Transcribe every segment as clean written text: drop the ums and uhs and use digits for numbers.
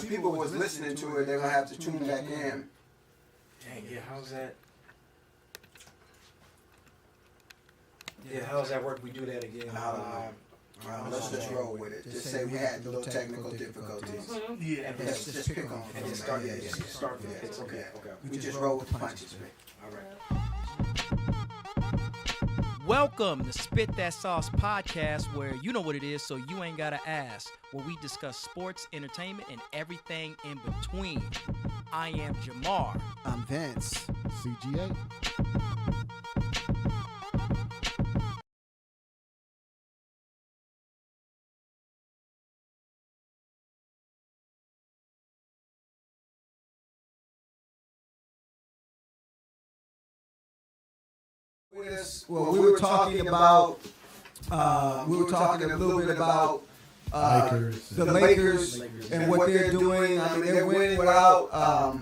because people was listening to it, they're gonna have to tune back in. Dang, yeah, how's that? Yeah, how's that work? We do that again. Let's just roll with it. Just say we had little technical difficulties. Yeah, And just pick on and then start. Start from it. Okay. We just roll with the punches, man. All right. Welcome to Spit That Sauce podcast, where you know what it is, so you ain't gotta ask. Where we discuss sports, entertainment, and everything in between. I am Jamar. I'm Vince. CGA. Well, we were talking about a little bit about the Lakers and what they're doing. I mean, they're winning without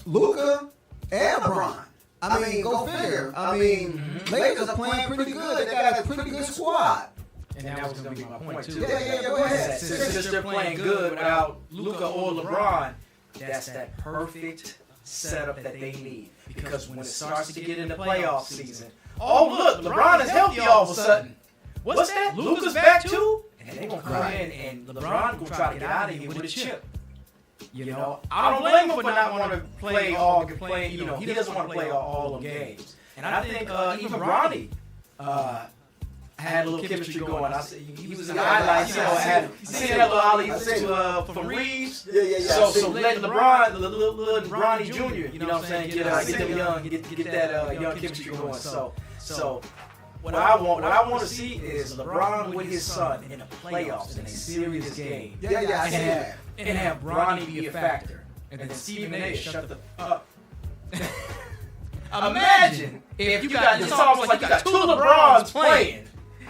Luka and LeBron. I mean, go figure. I mean, Lakers are playing pretty good. They got a pretty good squad. And that was going to be my point, too. Yeah, go ahead. Since they're playing good without Luka or LeBron, that's that perfect setup that they need. Because when it starts to get into playoff season, oh, look, LeBron is healthy all of a sudden. What's that? Luka's back, too? And they're going to come in, and LeBron going to try to get out of here with a chip. You know, I don't blame him for not wanting to play you know, he doesn't want to play all them games. And I think even Bronny had a little chemistry going. I said he was in the highlights. You know, had seen that little alley from Reeves. Yeah. So let LeBron, little Bronny Jr. You know what I'm saying? Get them young, get that young chemistry going. So what I want to see is LeBron with his son in the playoffs in a serious game. Yeah. And have Bronny be a factor, and then Stephen A. shut the up. Imagine if you got it's almost like you got two LeBrons playing.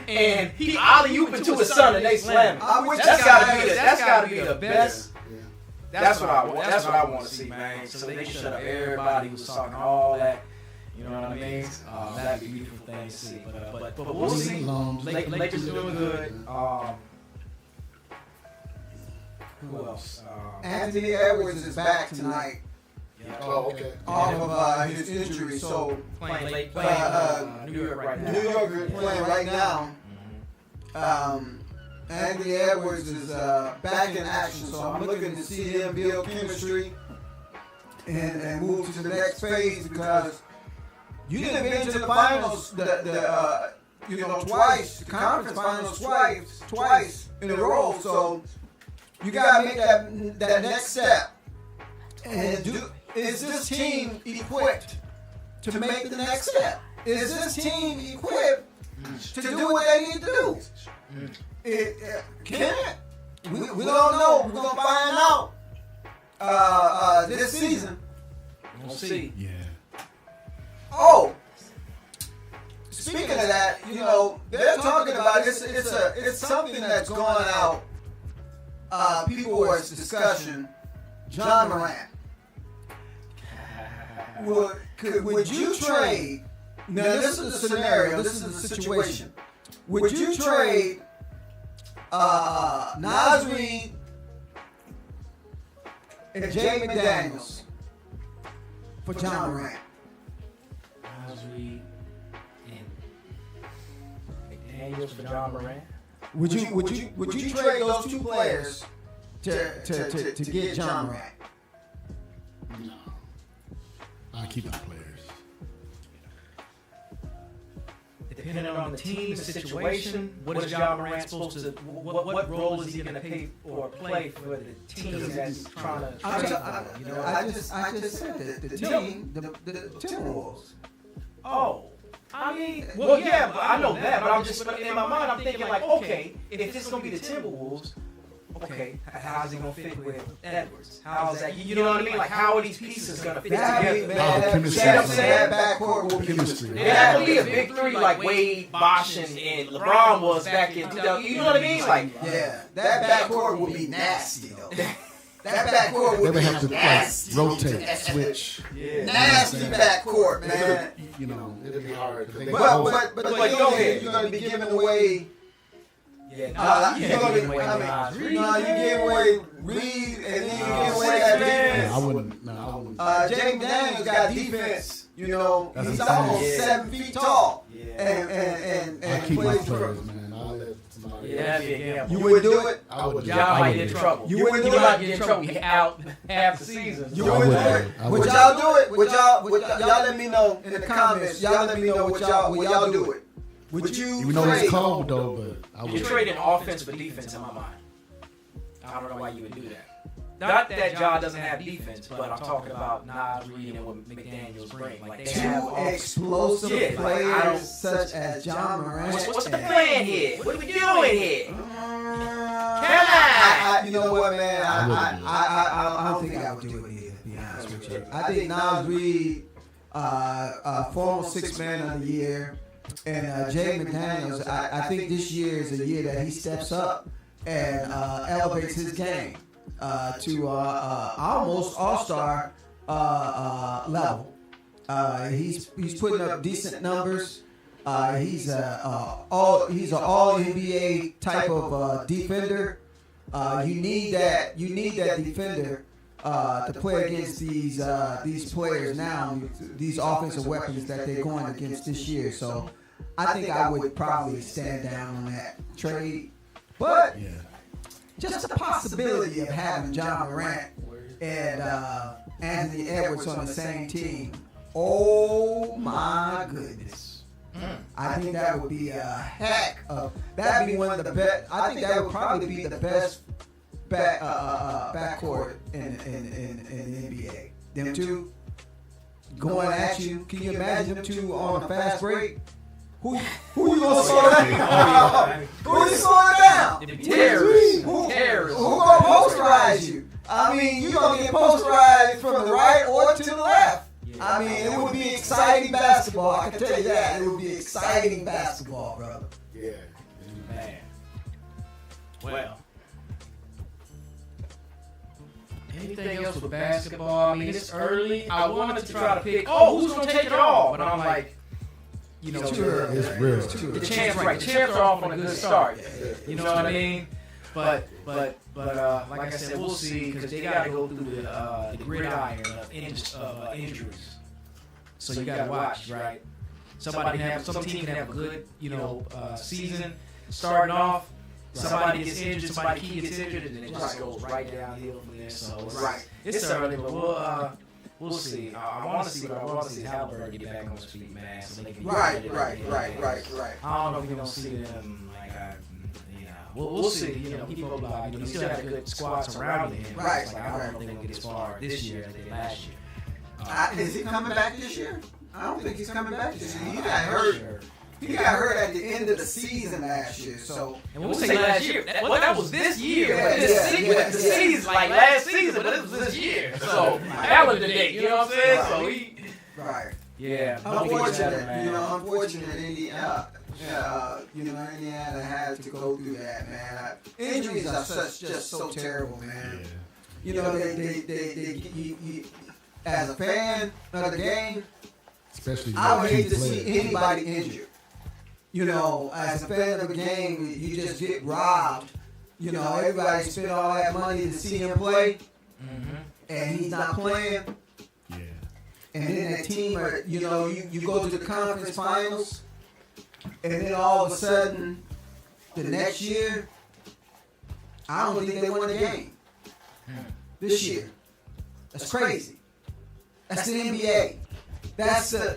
And he alley-oop into his son and they slam him. That's gotta be the best. That's what I want to see, man. So they can shut up everybody who's talking all that. You know what I mean? That'd be a beautiful thing to see. But we'll see. Lakers doing good. Who else? Anthony Edwards is back tonight. Oh, okay. Off of his injury, so Playing New York right now. New York is playing right now. Anthony Edwards is back in action, so I'm looking to see him build chemistry and move to the next phase, because you done been to the finals, twice, the conference finals twice in a row, so you gotta make that next step. And is this team equipped to make the next step? Is this team equipped to do what they need to do? Can it? We don't know. We're going to find out this season. We'll see. Yeah. Oh, speaking of that, you know, they're talking about it's something that's going out. People were in discussion. John Morant. Would you trade? Now this is the scenario. This is the situation. Would you trade Naz Reid and Jay McDaniels for John Morant? Naz Reid and McDaniels for John Morant. Would you trade those two players to get John Morant? No. I keep our players. Depending on the team, the situation, what is John Morant supposed to? What role is he going to play for the team that's trying to trade for? You know, I just said that the team, the Timberwolves. Oh, I mean, well, yeah, but I know that, but but in my mind, I'm thinking like, okay, if this is going to be the Timberwolves, okay, how's he going to fit with Edwards? How's that? You know what I mean? Like, how are these pieces going to fit together? That backcourt will be Chemistry. It has to be a big three like Wade, Bosh, and LeBron was back in 2000. You know what I mean? Like, yeah, that backcourt will be nasty though. That backcourt They will would be have to nasty. rotate, switch. yeah. Nasty backcourt, man. You know, it'd be hard. But go ahead. You're gonna be giving away. Yeah, You give away Reed, and then you give wouldn't. No, I wouldn't. Jaden Daniels got defense. You know, That's he's what I'm almost saying. 7 feet tall. Yeah. And I keep my plays players, man. I let somebody. Yeah, that'd be a gamble. You wouldn't do it? I would. Y'all might get in trouble. You wouldn't do You might it? get in trouble. Be out half the season. You I wouldn't do wouldn't. it? I Would wouldn't. y'all do it? Would y'all let me know in the comments. Y'all let me know would y'all do it? Would you Even though trade? it's cold though, but I You're would. trading offense for defense in my mind. I don't know why you would do that. Not that Ja doesn't have defense, but I'm talking about Nas Reed and what McDaniels bring. Like they have Two offense. explosive Yeah, like, I don't- players such as John Morant. What's the plan here? What are we doing here? Come on! You know what, man? I don't think I would do it either. To be honest with you, I think Nas Reed, former 6th man of the year, and Jay McDaniels. I think this year is a year that he steps up and elevates his game to almost all-star level. He's putting up decent numbers. He's an all NBA type of defender. You need that defender to play against these players now, these offensive weapons that they're going against this year. So I think I would probably stand down on that trade. But Yeah. just the possibility of having John Morant and Anthony Edwards on the same team. Oh my goodness. I think that would be a heck of, that'd be one of the best. I think that would probably be the best backcourt in the NBA. Them two going at you. Can you imagine them two on a fast break? Who you gonna slow down? Who you slowing down? Terrorists. Who Terrorists. gonna posterize you? I mean, you gonna get posterized from the right or to the left. I mean, it would be exciting basketball. I can tell you that. It would be exciting basketball, brother. Yeah. Man. Well. Anything else with basketball? I mean, it's early. I wanted to try to pick, who's going to take it all? But I'm like, you know, It's too early. It's real. It's too the early. champs, right? The champs are off on a good start. You know what I mean? But like I said, we'll see because they got to go through the gridiron of injuries. So you got to watch, right? Some team can have a good, season starting off. Somebody gets injured, somebody key gets injured, and then it just goes right downhill from there. So it's early, but we'll see. I want to see Halliburton get back on his feet, man. So they can Right. I don't know if we're gonna see them like we'll see. He probably he still has a good squad surrounding him. Right. It's like, I don't know if they're gonna get as far this year as they did last year. Is he coming back this year? I don't think he's coming back this year. He got hurt. He got hurt at the end of the season last year. So And when we say last year, that was this year. Yeah, The season, like last season, but it was this year. So calendar date, you know what I'm saying? So he, right. yeah. Unfortunate Indiana. Indiana had to go through that, man. Injuries are just so terrible, man. You know, they as a fan of the game, Especially I would hate to players. see anybody injured. You know, as a fan of the game, you just get robbed. You know, everybody spent all that money to see him play, and he's not playing. Yeah. And then that team, you go to the conference finals, and then all of a sudden, the next year, I don't think they won the game. This year, that's crazy. That's the NBA. That's the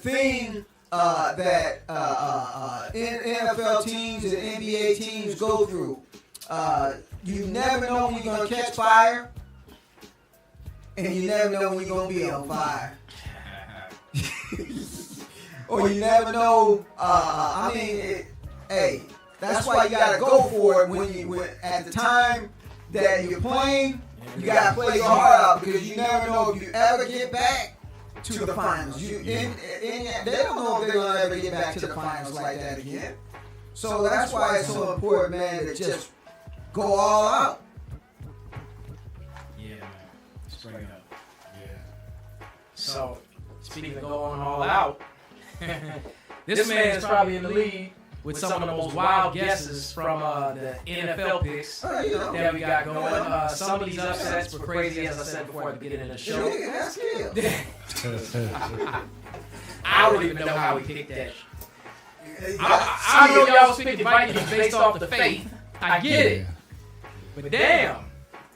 thing that NFL teams and NBA teams go through. You never know when you're gonna catch fire, and you never know when you're gonna be on fire. Or you never know. That's why you gotta go for it when at the time that you're playing. You gotta play your heart out because you never know if you ever get back to the finals. They don't know if they're gonna ever get back to the finals like that again. So that's why it's so important, man, to just go all out. Yeah, man. Straight up. Yeah. So, speaking of going all out, this man is probably in the lead with some of the most wild guesses from the NFL picks that we got going. Some of these upsets were crazy, as I said before at the beginning of the show. I don't even know how we picked that. I know y'all was picking Vikings based off the faith. I get it. But damn.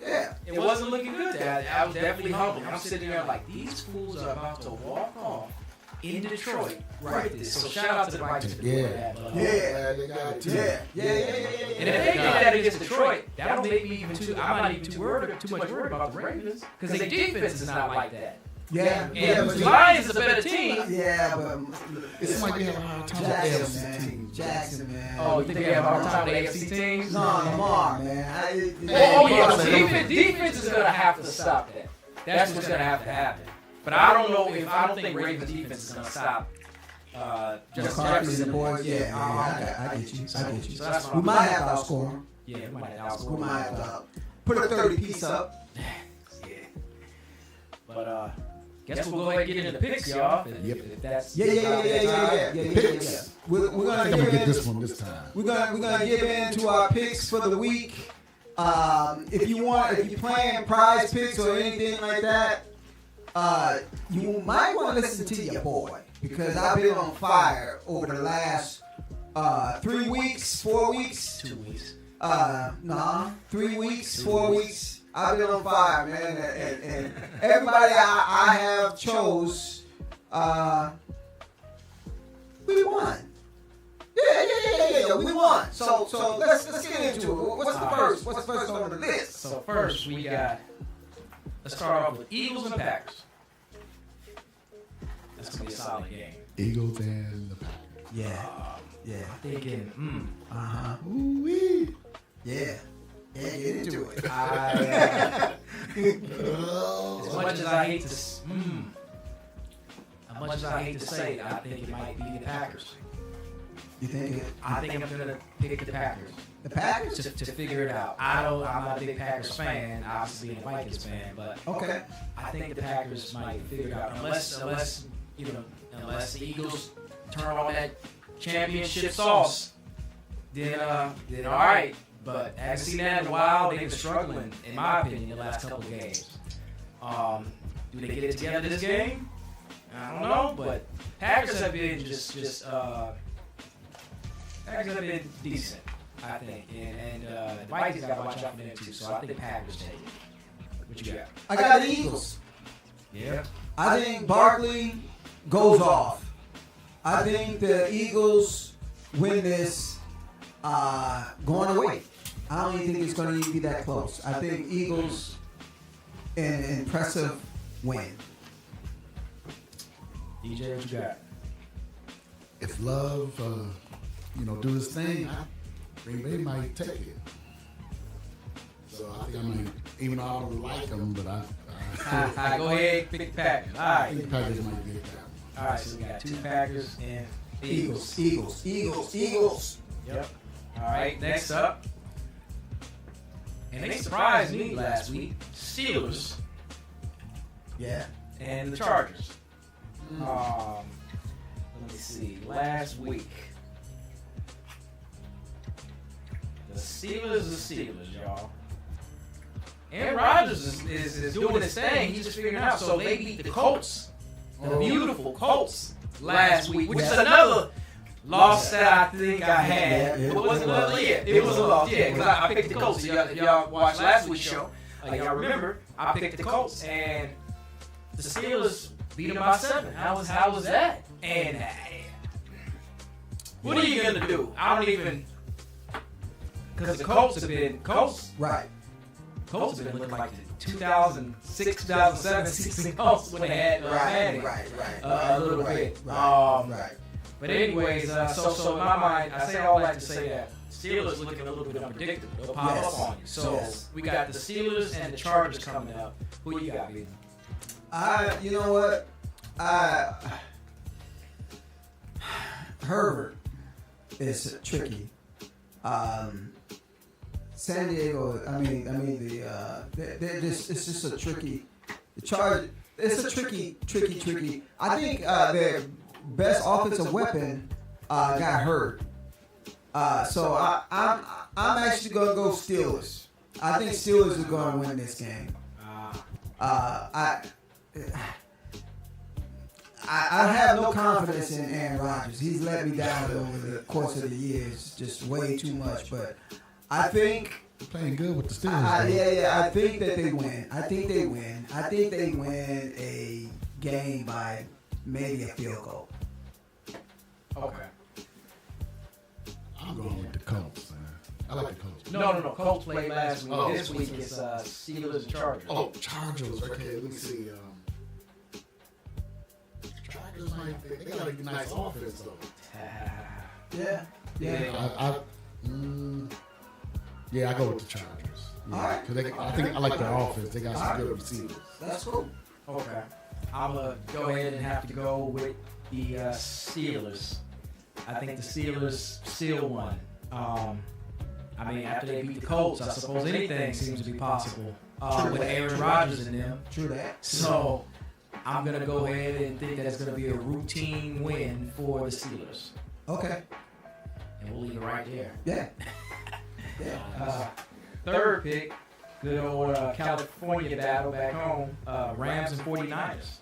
Yeah. It wasn't looking good. I was definitely humbled. I'm sitting there like, these fools are about to walk off in Detroit right this. So shout out to the Vikings for doing that. Yeah. And if they did that against Detroit, that'll make me even I'm not even too much worried about the Ravens because their defense is not like that. Yeah. And the Lions is a better team. Yeah, but It's like they have a hard time with Jackson, man. Oh, you think they have a hard time with AFC teams? No, Lamar, man. Defense is gonna have to stop that. That's what's gonna have to happen. But I don't think Ravens defense is gonna stop. Just McCarthy and the boys. Yeah, I get you. So we might have to outscore them. Yeah, we might have to We might have to put a 30-piece up. Yeah. But guess we'll go ahead and get into the picks, y'all. If that's Yeah. We're I gonna think I'm gonna get this one this time. We're gonna get into our picks for the week. If you're playing prize picks or anything like that, you might want to listen to your boy because I've been on fire over the last 3 weeks, 4 weeks, 2 weeks. 3 weeks, 4 weeks. I've been on fire, man, and everybody I have chose, we won. Yeah, we won. So let's get into it. What's the first on the list? So first let's start off with Eagles and Packers. That's gonna be a solid game. Eagles and the Packers. Yeah. Thinking, Ooh-wee. Yeah, get into it. as much as I hate to say it, I think it might be the Packers. You think it? I think I'm gonna pick the Packers. The Packers? To figure it out. I'm not a big Packers fan, obviously being a Vikings fan, but Okay. I think the Packers might figure it out unless the Eagles turn on that championship sauce. Then all right. But I haven't seen that in a while. They've been struggling, in my opinion, the last couple of games. Do they get it together this game? I don't know, but Packers have been Packers have been decent, I think, and the Vikings got to watch out for them too. So I think the Packers take it. What you got? I got the Eagles. Yeah. I think Barkley goes off. I think the Eagles win this going away. I don't even think it's going to even be that close. I think Eagles an impressive win. DJ, what you got? If Love, do his thing, Green Bay might take it. So I think I might, even though I don't like them, but I Go ahead, pick the Packers. All right. think the Packers might get that one. All right, so we got 2 Packers and Eagles. Eagles. Yep. All right, next up. And they surprised me last week. Steelers Yeah. and the Chargers. Let me see. Last week. The Steelers, y'all. Aaron Rodgers is doing his thing. He's just figuring it out. So they beat the Colts. The beautiful Colts last week, which is another loss that I think I had. It wasn't another, it was a loss. Yeah, because I picked the Colts. If y'all watched last week's show, y'all remember, I picked the Colts, and the Steelers beat them by 7. How was that? And what are you going to do? I don't even... Because the Colts have been... Right. Colts have been looking like the 2006, 2007 season Colts when they had Right. a little bit. Right. But anyways, so in my mind, I say all that to say that Steelers looking a little bit unpredictable. They'll pop up on you. So we got the Steelers and the Chargers coming up. Who you got, B? You know what? Herbert is tricky. San Diego. I mean, they're just. It's just a tricky. The Chargers. It's a tricky. I think their best offensive weapon got hurt So I'm actually gonna go Steelers. I think Steelers are gonna win this game. I have no confidence in Aaron Rodgers. He's let me down over the course of the years, just way too much. But I think Playing good with the Steelers. I think that they win. I think they win a game by maybe a field goal. Okay. I'm going with the Colts, man. I like the Colts. No. Colts played last week. Oh. This week it's Steelers and Chargers. Oh, Chargers. Okay, let me see. Chargers, they got a nice offense, though. Yeah. I go with the Chargers. Yeah, All right. 'cause I think I like their offense. They got some good receivers. That's cool. Okay. I'm going to go ahead and have to go with the Steelers. I think the Steelers still won. I mean, after they beat the Colts, I suppose anything seems to be possible with Aaron Rodgers in them. True that. So I'm going to go ahead and think that it's going to be a routine win for the Steelers. Okay. And we'll leave it right there. Yeah. Third pick, good old California battle back home, Rams and 49ers.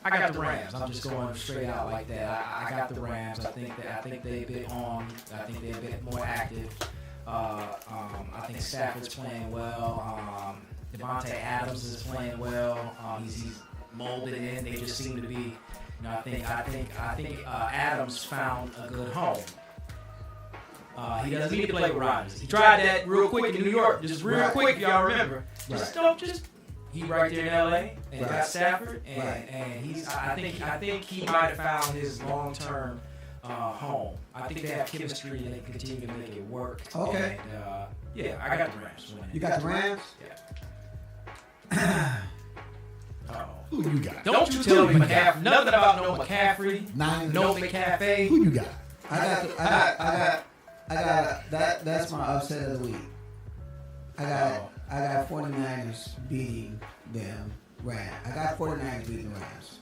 I got the Rams. I'm just going straight out like that. I got the Rams. I think they're a bit on. I think they're a bit more active. I think Stafford's playing well. Devontae Adams is playing well. He's molded in. They just seem to be. I think Adams found a good home. He doesn't need to play with Rodgers. He tried that real quick in New York, just real quick, if y'all remember. He right there in LA and got Stafford, and he's. I think he might have found his long-term home. I think they have chemistry and they continue to make it work. Okay. And, I got the Rams winning. You got the Rams? Yeah. Who you got? Don't you tell me McCaffrey. Nothing about no McCaffrey. No McCaffrey. Who you got? I got that's my upset of the week. I got 49ers beating them Rams. I got 49ers beating the Rams.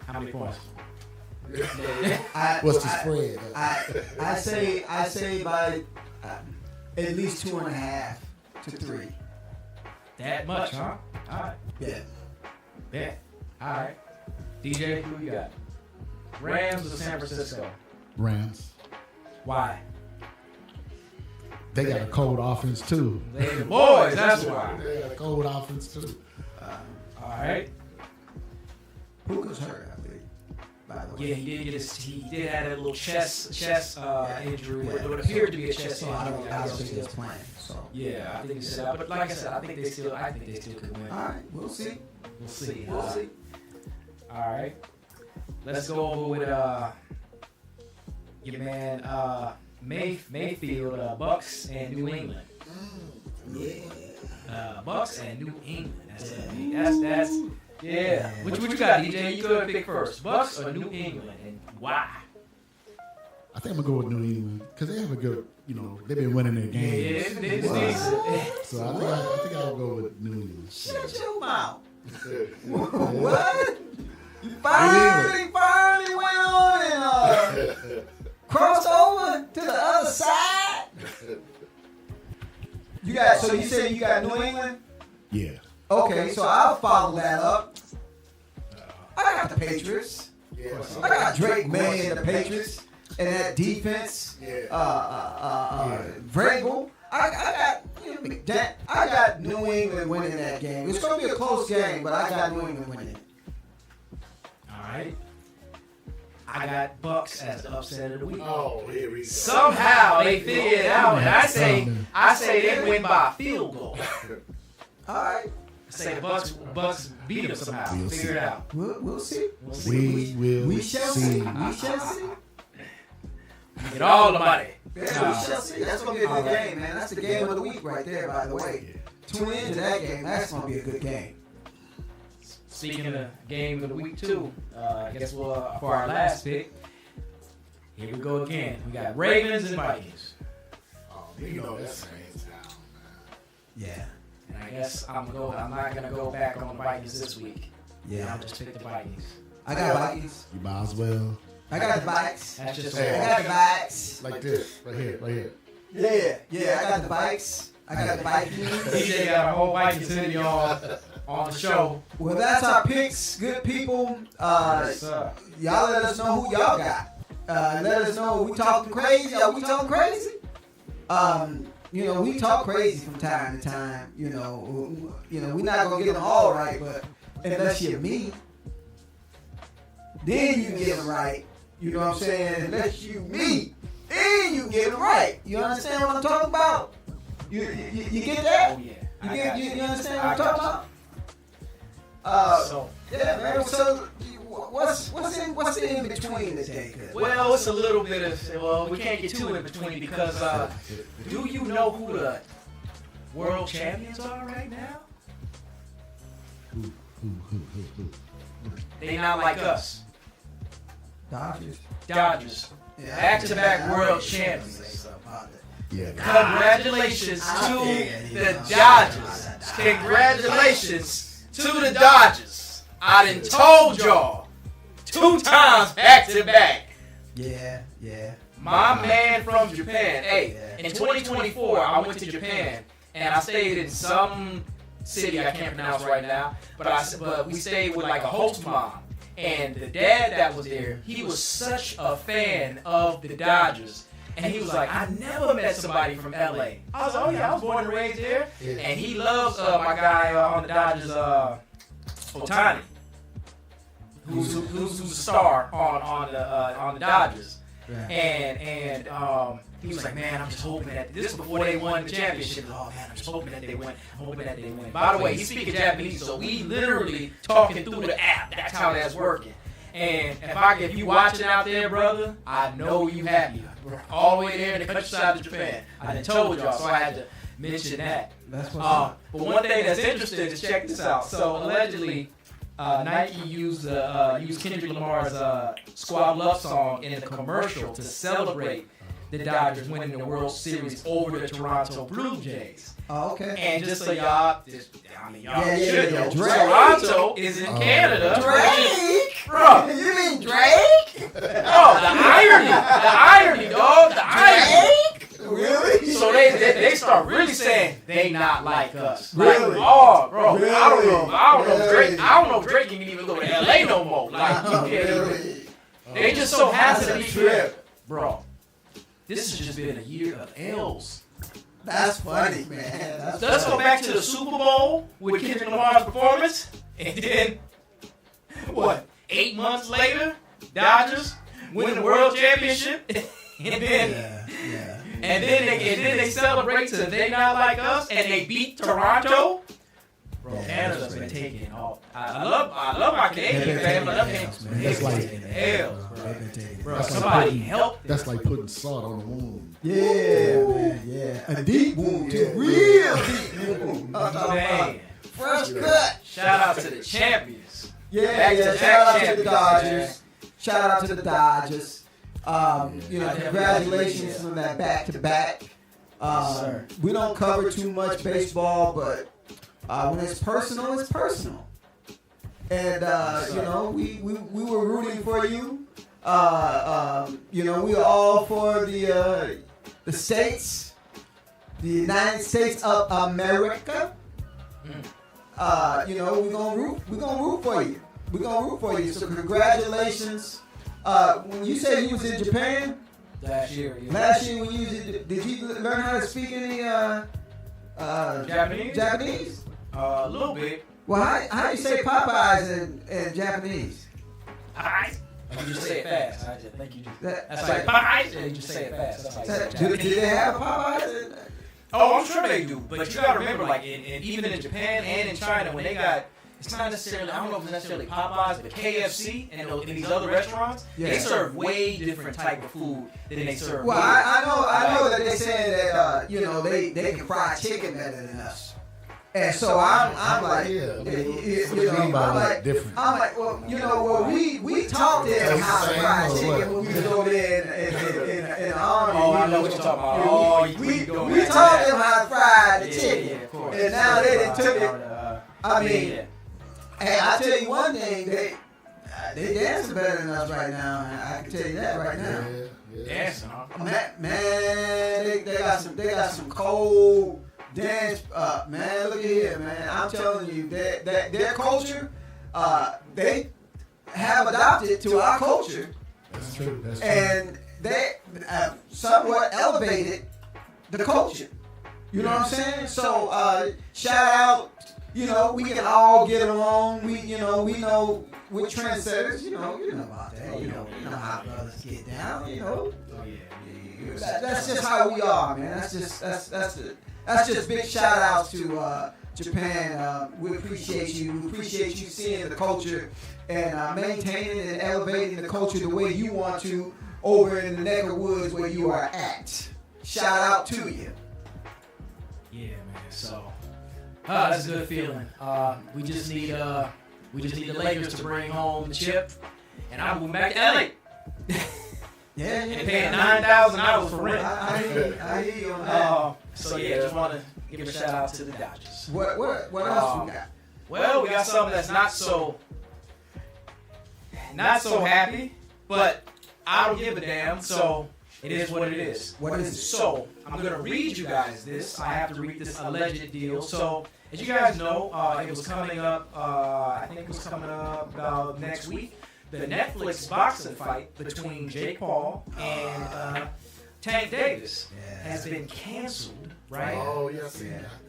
How many points? What's the spread? I say by at least 2.5 to 3. That much, huh? All right. Yeah. All right. DJ, who you got? Rams or San Francisco? Rams. Why? They got a cold offense too. They the boys, that's why. They got a cold offense too. All right. Puka's hurt, I believe. By the way. Yeah, he did have a little chest injury. What appeared to be a chest So injury. I don't think he's playing. So. Yeah, I think it's but like I said, I think they still could win. All right, we'll see. We'll see. All right. Let's go over with your man Mayfield, Bucks and New England. Bucks and New England. That's yeah. What you got, DJ? You go pick first. Bucks or New England, and why? I think I'm gonna go with New England because they have a good, they've been winning their games. Yeah, it's decent. So I think I'll go with New England. Shut your mouth. What? You finally went on and crossed over to the other side. So you say you got New England? Yeah. Okay, so I'll follow that up. I got the Patriots. I got Drake May and the Patriots and that defense. Vrabel. I got New England winning that game. It's going to be a close game, but I got New England winning it. All right. I got Bucks as the upset of the week. Oh, here we go. Somehow they figure it out, and I say they win by a field goal. All right. I say the Bucks beat them somehow. We'll Figure see. it out. We'll see. We shall see. We shall see. Get all the money. Yeah, we shall see. That's going to be a good game, man. That's the game of the week right there, by the way. Tune into that game. That's going to be a good game. Speaking of game of the week too, I guess for our last pick, here we go again. We got Ravens and Vikings. Oh, that's hands down, Yeah. And I guess I'm not gonna go back on the Vikings this week. Yeah. I'll just pick the Vikings. I got Vikings. You might as well. I got the bikes. That's just Hey, I got the bikes. Like this, right here. Yeah, I got the bikes. I got the Vikings. DJ got a whole Viking city on the show. Well, that's our picks, good people. Yes, sir. Y'all let us know who y'all got. Let us know. We talking crazy? Are we talking crazy? We talk crazy from time to time. We're not gonna get them all right, but unless you're me, then you get them right. You know what I'm saying? Unless you me, then you get them right. You understand what I'm talking about? You get that? Oh yeah. You understand what I'm talking about? Yeah, man. So what's in between today? Well, it's a little bit of we can't get too in between because do you know who the world champions are right now? They not like us. Dodgers. Back-to-back world champions. Yeah. Congratulations to the Dodgers. Congratulations to the Dodgers. I done told y'all 2 times back-to-back. Yeah. My man from Japan. Hey, in 2024, I went to Japan and I stayed in some city I can't pronounce right now, but we stayed with like a host mom. And the dad that was there, he was such a fan of the Dodgers. And he was like, I never met somebody from LA. I was like, oh yeah, I was born and raised there. And he loves my guy on the Dodgers, Ohtani, who's a star on the Dodgers. Right. And he was like, man, I'm just hoping that this was before they won the championship. Oh man, I'm just hoping that they win. I'm hoping that they win. By the way, he's speaking Japanese, so we literally talking through the app. That's how that's working. And if you watching out there, brother, I know you happy. We're all the way there in the countryside of Japan. I done told y'all, so I had to mention that. That's what's up. But one thing that's interesting is check this out. So allegedly, Nike used Kendrick Lamar's Squad Love song in the commercial to celebrate the Dodgers winning the World Series over the Toronto Blue Jays. Oh, okay. And just so y'all should know, Drake. Toronto is in Canada. Drake? Bro. You mean Drake? Oh, the irony, dog, the irony. Really? So they start really saying they not like us. Really? Like, oh, bro, Really? I don't know Really? Drake can even go to LA no more. Like, you can't even. Really? They just so happen to be trip, bro. This has just been a year of L's. That's funny, man. Let's go back to the Super Bowl with Kendrick Lamar's performance, and then what? 8 months later, Dodgers win the World Championship, and then and then they celebrate so they not like us, and they beat Toronto. Bro, Canada's been taking off. I love my Canadian fans, but That's like L's, bro. Somebody help. that's like putting salt on the wound. Yeah, man. Yeah. A deep wound, too. Real deep wound. Man, Fresh cut. shout out to the champions. Yeah. Shout out to the Dodgers. Shout out to the Dodgers. Congratulations on that back-to-back. sir. We don't cover too much baseball, but when it's personal, it's personal. And we were rooting for you. We are all for the states, the United States of America. We're gonna root for you. We're gonna root for you. So congratulations. When you said you was in Japan Last year when you was did you learn how to speak any Japanese? Japanese? A little bit. Well, how do you say Popeyes in Japanese? Pies. You just say it fast. I just think you just. That- That's like pies, and you just say it fast. That's like That- Japanese. do they have Popeyes? Oh, I'm sure they do. But you gotta remember, like, even in Japan and in China, when they got, it's not necessarily, I don't know if it's necessarily Popeyes, but KFC and these other restaurants, they Yeah. serve way different type of food than they serve. Well, here. I know that they saying that they can fry chicken better than us, and so I'm like, Yeah. What do you you know, mean by I'm that like, different? I'm like, we taught them how to fry chicken when we was over there in the army. Oh, I know what you're talking about. Oh, We taught them how to fry the chicken, Yeah, of course. and now they done took it. I mean, yeah. hey, I tell you one thing, they dancing better than us right now. I can tell you that right now. Yeah. Dancing, huh? Man, they got some cold dance. Man, look at here, man. I'm telling you, that their culture, they have adopted to our culture, That's true. That's true. and they somewhat elevated the culture. You know what I'm saying? So shout out. You know, we can all get along. We know we're trendsetters. You know about that. You know how brothers get down. You know, that's just how we are, man. That's just big shout outs to Japan. We appreciate you. We appreciate you seeing the culture and maintaining and elevating the culture the way you want to over in the neck of the woods where you are at. Shout out to you. Yeah, man. So, that's a good feeling. We just need the Lakers to bring home the chip, and I'm moving back to LA. Yeah, And paying $9,000 for rent. I hear you on that. So yeah, just want to give a shout out to the Dodgers. What else we got? Well, we got something that's not so happy, but I don't give a damn. So it is what it is. What is it? So I'm gonna read you guys this. I have to read this alleged deal. So as you guys know, it was coming up. I think it was coming up about next week. The Netflix boxing fight between Jake Paul and Tank Davis has been canceled, right? Oh, yes.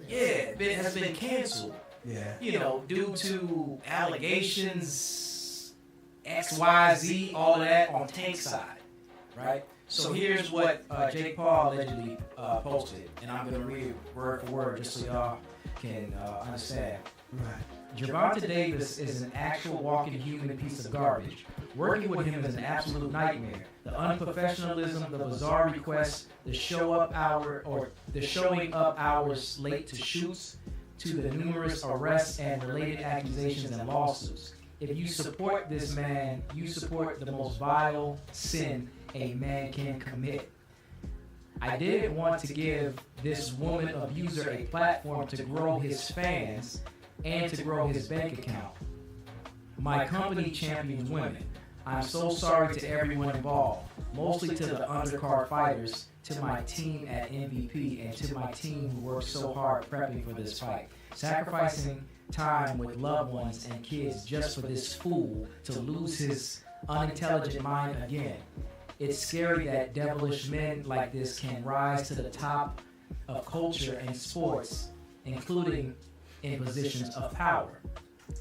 It has been canceled. Yeah. You know, due to allegations, X, Y, Z, all of that on Tank's side, right? So here's what Jake Paul allegedly posted, and I'm going to read it word for word just so y'all can understand. Right. Gervonta Davis is an actual walking human piece of garbage. Working with him is an absolute nightmare. The unprofessionalism, the bizarre requests, the showing up hours late to shoots, to the numerous arrests and related accusations and lawsuits. If you support this man, you support the most vile sin a man can commit. I didn't want to give this woman abuser a platform to grow his fans and to grow his bank account. My company champions women. I'm so sorry to everyone involved, mostly to the undercard fighters, to my team at MVP, and to my team who worked so hard prepping for this fight, sacrificing time with loved ones and kids just for this fool to lose his unintelligent mind again. It's scary that devilish men like this can rise to the top of culture and sports, including in positions of power.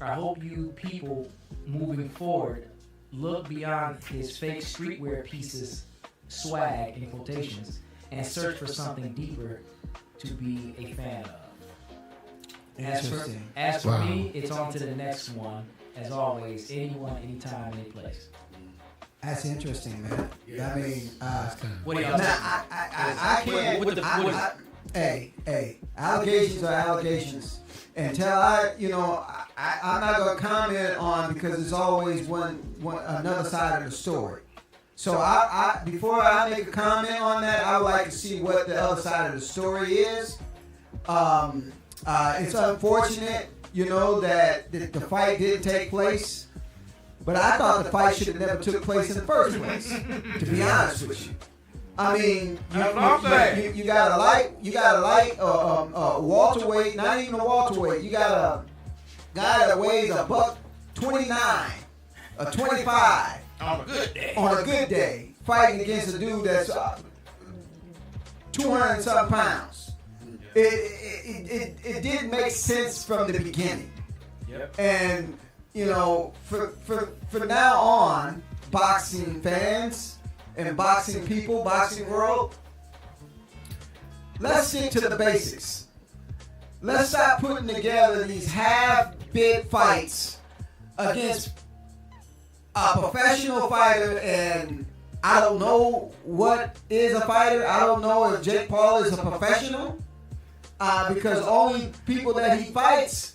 I hope you people moving forward look beyond his fake streetwear pieces, swag in quotations, and search for something deeper to be a fan of. As for me, it's on to the next one. As always, anyone, anytime, any place. That's interesting, man. I mean, What do y'all think? I can't. Hey, allegations are allegations. Until I'm not gonna comment on because it's always another side of the story. So I before I make a comment on that, I would like to see what the other side of the story is. It's unfortunate, that the fight didn't take place. But I thought the fight should have never took place in the first place. To be honest with you, I mean, you got a light welterweight, not even a welterweight. You got a guy that weighs $129, a 25 On a good day. on a good day, fighting against a dude that's 200 and something pounds. It didn't make sense from the beginning. Yep. And for now on, boxing fans and boxing people, boxing world, let's stick to the basics. Let's stop putting together these half-bit fights against a professional fighter, and I don't know what is a fighter. I don't know if Jake Paul is a professional, because only people that he fights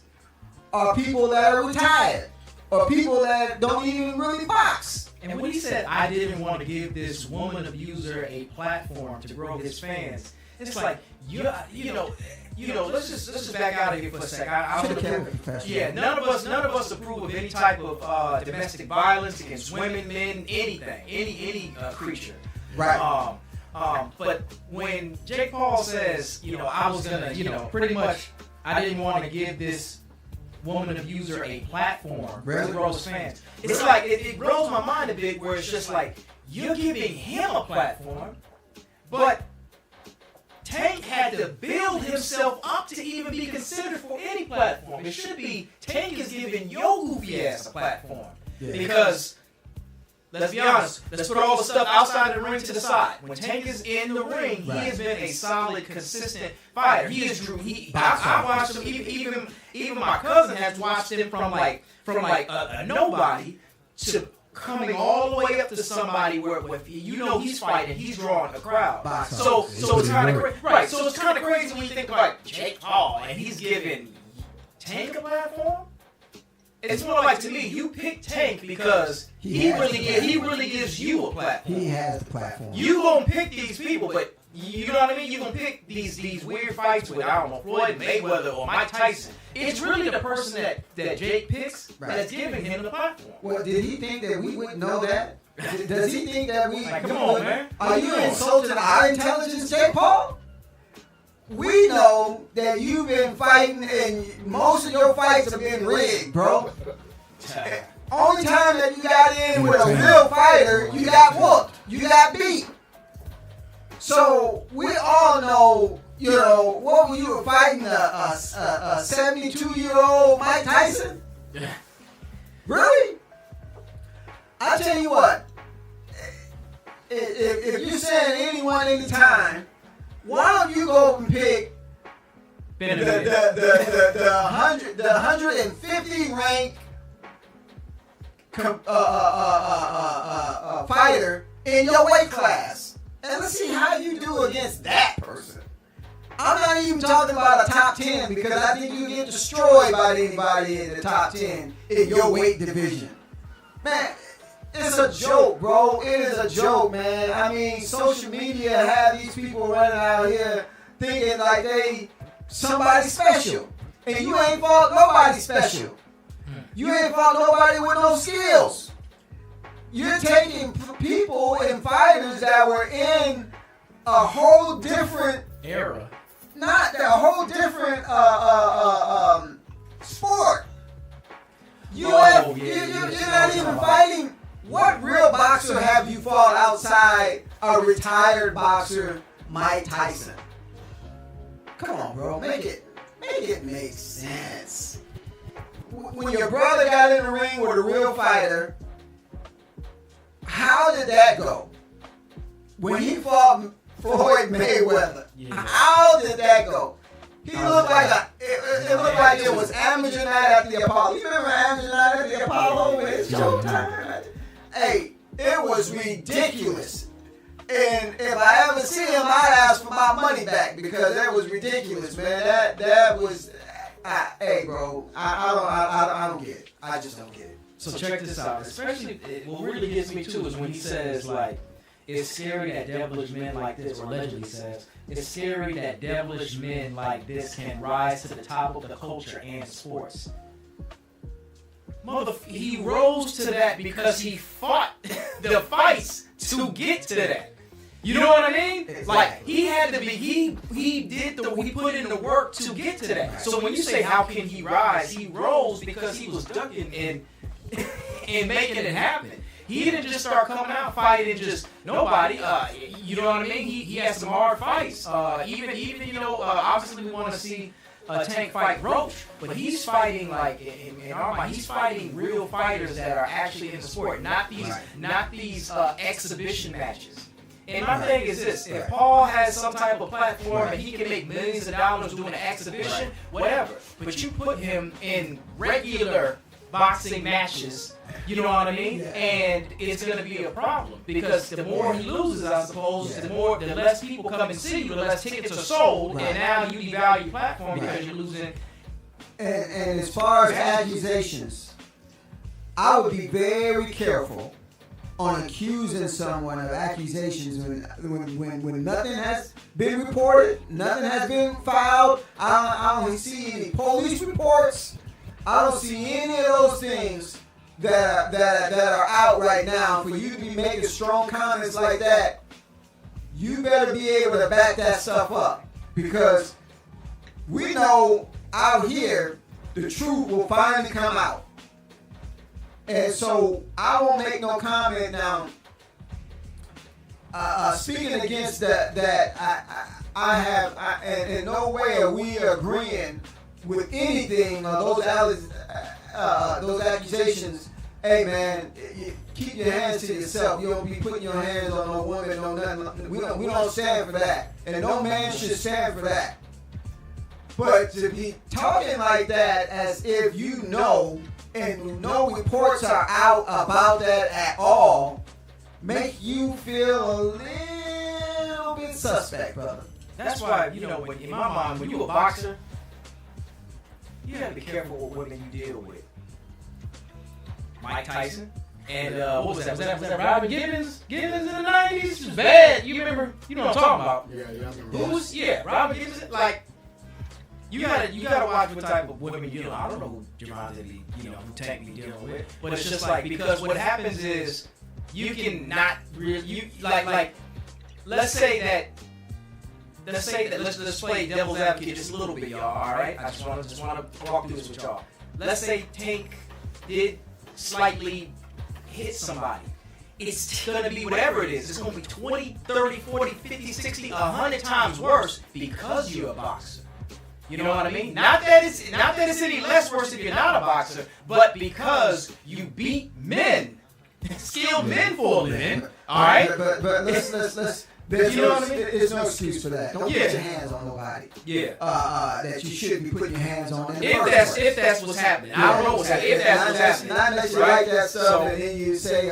are people that are retired or people that don't even really box. And when he said, I didn't want to give this woman abuser a platform to grow his fans, it's like you know. Let's just back out of here for a second. None of us approve of any type of domestic violence against women, men, anything, any creature. Right. But when Jake Paul says, I was gonna, pretty much, I didn't want to give this woman abuser a platform to roast fans. It's like it blows my mind a bit, where it's just like you're giving him a platform, but Tank had to build himself up to even be considered for any platform. It should be Tank is giving your goofy ass a platform because. Let's be honest. Let's put all the stuff outside the ring to the side. When Tank is in the ring, he has been a solid, consistent fighter. I watched him. Even my cousin has watched him from a nobody to coming all the way up to somebody where he's fighting, he's drawing a crowd. So it's kind of right. So it's kind of crazy when you think about Jake Paul and he's giving Tank a platform. It's more like, to me, you pick Tank because he really gives you a platform. He has the platform. You gonna pick these people, but you know what I mean? You gonna pick these weird fights with, I don't know, Floyd Mayweather or Mike Tyson. It's really the person that Jake picks that's giving him the platform. Well, did he think that we wouldn't know that? Does he think that we? Like, come on, man. Are you insulting our intelligence, Jake Paul? We know that you've been fighting, and most of your fights have been rigged, bro. Only time that you got in with a real fighter, you got whooped. You got beat. So we all know, what were you fighting, a 72-year-old Mike Tyson? Really? I tell you what, if you're saying anyone, anytime, why don't you go and pick the 150 ranked fighter in your weight class, and let's see how you do against that person. I'm not even talking about a top 10 because I think you get destroyed by anybody in the top 10 in your weight division. Man, it's a joke, bro. It is a joke, man. I mean, social media have these people running out here thinking like they somebody special. And you ain't fought nobody special. You ain't fought nobody with no skills. You're taking people and fighters that were in a whole different era. Not a whole different sport. You're not even fighting. What real boxer have you fought outside a retired boxer, Mike Tyson? Come on, bro. Make it make sense. When your brother got in the ring with a real fighter, how did that go? When he fought Floyd Mayweather, how did that go? He looked like it looked like it was amateur night at the Apollo. You remember amateur night at the Apollo when it's showtime? Hey, it was ridiculous. And if I ever see him, I'd ask for my money back because that was ridiculous, man. That was, hey, bro, I don't get it. I just don't get it. So check this out. Especially, what really gets me too is when he says, like, it's scary that devilish men like this, or allegedly says, it's scary that devilish men like this can rise to the top of the culture and sports. He rose to that because he fought the fights to get to that. You know what I mean? Exactly. Like, he had to be, he put in the work to get to that. So when you say how can he rise, he rose because he was ducking and making it happen. He didn't just start coming out fighting just nobody. You know what I mean? He had some hard fights. Even obviously we want to see Tank fight Roach, but he's fighting like in our mind, he's fighting real fighters that are actually in the sport, not these exhibition matches. And my thing is this: if Paul has some type of platform and he can make millions of dollars doing an exhibition, whatever, but you put him in regular boxing matches, you know what I mean? Yeah. And it's going to be a problem because the more he loses, I suppose, the less people come and see you, the less tickets are sold, and now you devalue your platform because you're losing. And as far as accusations, I would be very careful on accusing someone of accusations when nothing has been reported, nothing has been filed. I don't see any police reports. I don't see any of those things that are out right now for you to be making strong comments like that. You better be able to back that stuff up, because we know out here the truth will finally come out. And so I won't make no comment now. Speaking against that, in no way are we agreeing with anything of those accusations. Hey man, keep your hands to yourself. You don't be putting your hands on no woman, no nothing. We don't stand for that, and no man should stand for that. But to be talking like that as if you know, and no reports are out about that at all, make you feel a little bit suspect, brother. That's why, you know, in my mind, when you a boxer, you gotta be careful with women you deal with. Mike Tyson and what was that? Was that Robin Gibbons? Gibbons in the 90s? She was bad. You remember? You know what I'm talking about? Yeah, I remember. Who was? Yeah, Robin Gibbons. Like, you gotta watch what type of women you know. I don't know who Gervonta Lee, who technically dealing with, but it's just like, because what happens is you can not really let's say that let's play devil's advocate just a little bit, y'all. All right, I just want to walk through this with y'all. Let's say Tank did slightly hit somebody. It's going to be whatever it is. It's going to be 20, 30, 40, 50, 60, 100 times worse because you're a boxer. You know what I mean? Not that it's any less worse if you're not a boxer, but because you beat men, skilled men for a living. All right? But let's there's no excuse for that. Don't put your hands on nobody. Yeah. That you shouldn't be putting your hands on. If that's what's happening. I don't know what's happening. If that's what's happening. Not unless you like that stuff and then you say,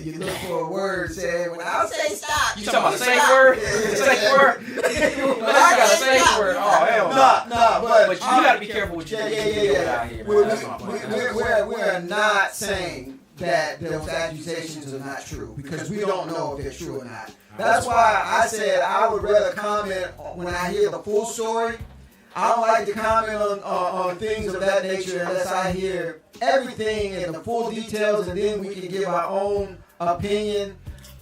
you look for a word, say, when I say stop. You talking about the same word? The same word? I got a safe word. Oh, hell no. No, but you got to be careful with your yeah. out here. We're not saying that those accusations are not true, because we don't know if they're true or not. That's why I said I would rather comment when I hear the full story. I don't like to comment on things of that nature unless I hear everything and the full details, and then we can give our own opinion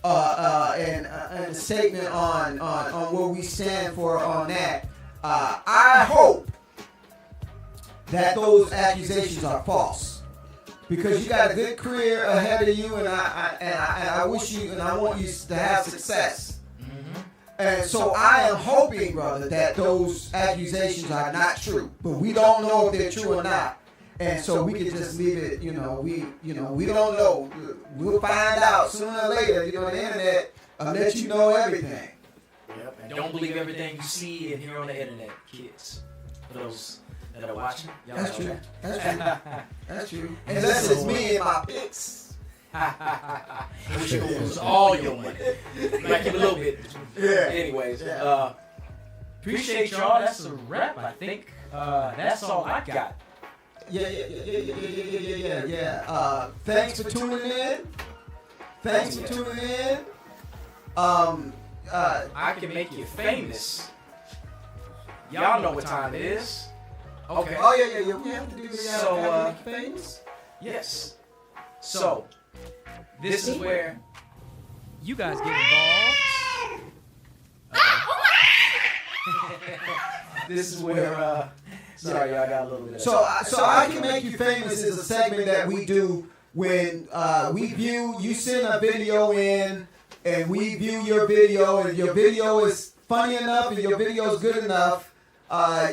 and a statement on where we stand for on that. I hope that those accusations are false, because you got a good career ahead of you, and I wish you and I want you to have success. And so I am hoping, brother, that those accusations are not true, but we don't know if they're true or not. And so we can just leave it, we don't know. We'll find out sooner or later, on the internet, I'll let you know everything. Yep. And don't believe everything you see and hear on the internet, kids. For those that are watching, y'all That's know true. that. That's true. Unless it's me and my picks. Which was all your money. Might give a little bit. Yeah. Anyways, appreciate y'all. That's a wrap, I think. That's all I got. Yeah. Thanks for tuning in. I can make you famous. Y'all know what time it is. Okay. Oh yeah. We have to do the So, famous. Yes. So, this is where You guys get involved. this is where sorry, y'all got a little bit of So I Can Make You Famous is a segment that we do when you send a video in, and we view your video, and your video is funny enough and your video is good enough,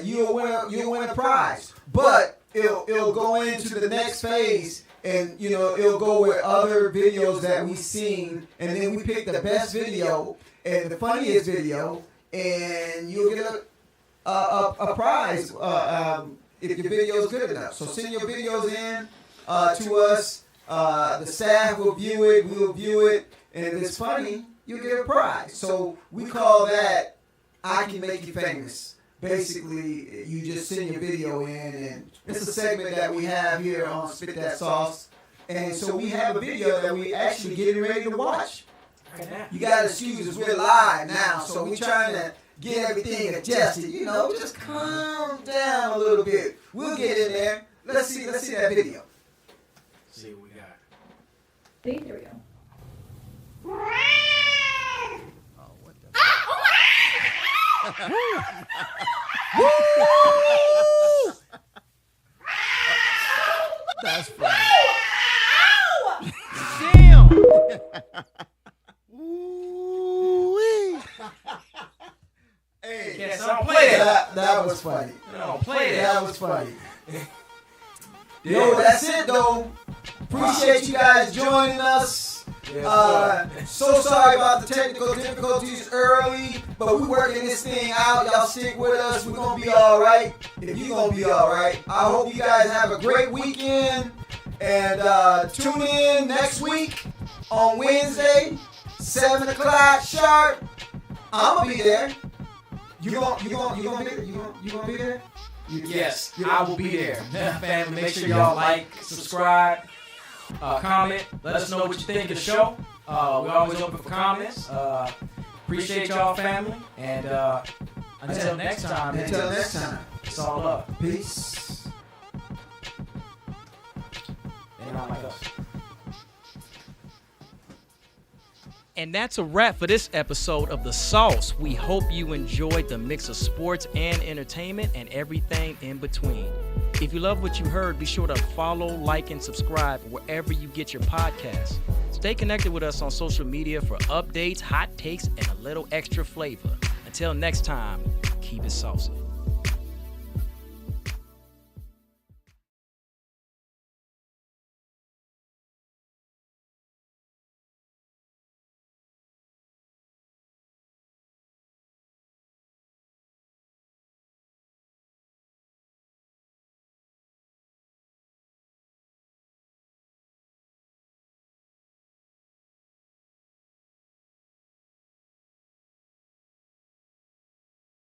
you'll win a prize. But it'll go into the next phase, and it'll go with other videos that we've seen, and then we pick the best video and the funniest video, and you'll get a prize if your video is good enough. So send your videos in to us. The staff will view it. We'll view it, and if it's funny, you'll get a prize. So we call that I Can Make You Famous. Basically, you just send your video in, and it's a segment that we have here on Spit That Sauce. And so we have a video that we actually getting ready to watch. Right now. You gotta excuse us, we're live now, so we're trying to get everything adjusted. You know, just calm down a little bit. We'll get in there. Let's see that video. See what we got. See, there we go. That's funny. Damn. Hey, Yes, I don't play that. that was funny. I don't play That that. was funny. Yo, that's it though. Appreciate you guys joining us. So sorry about the technical difficulties early, but we're working this thing out. Y'all stick with us. We're gonna be all right. If you're gonna be all right, I hope you guys have a great weekend. And tune in next week on Wednesday, 7 o'clock sharp. I'm gonna be there. You gonna be there? You gonna be there? Yes, I will be there. Family, make sure y'all like, subscribe, comment. Let us know what you think of the show. We're always open for comments. Appreciate y'all, family. And until next time, man, Until next time. it's all love. Peace. They not like us. And that's a wrap for this episode of The Sauce. We hope you enjoyed the mix of sports and entertainment and everything in between. If you love what you heard, be sure to follow, like, and subscribe wherever you get your podcasts. Stay connected with us on social media for updates, hot takes, and a little extra flavor. Until next time, keep it saucy.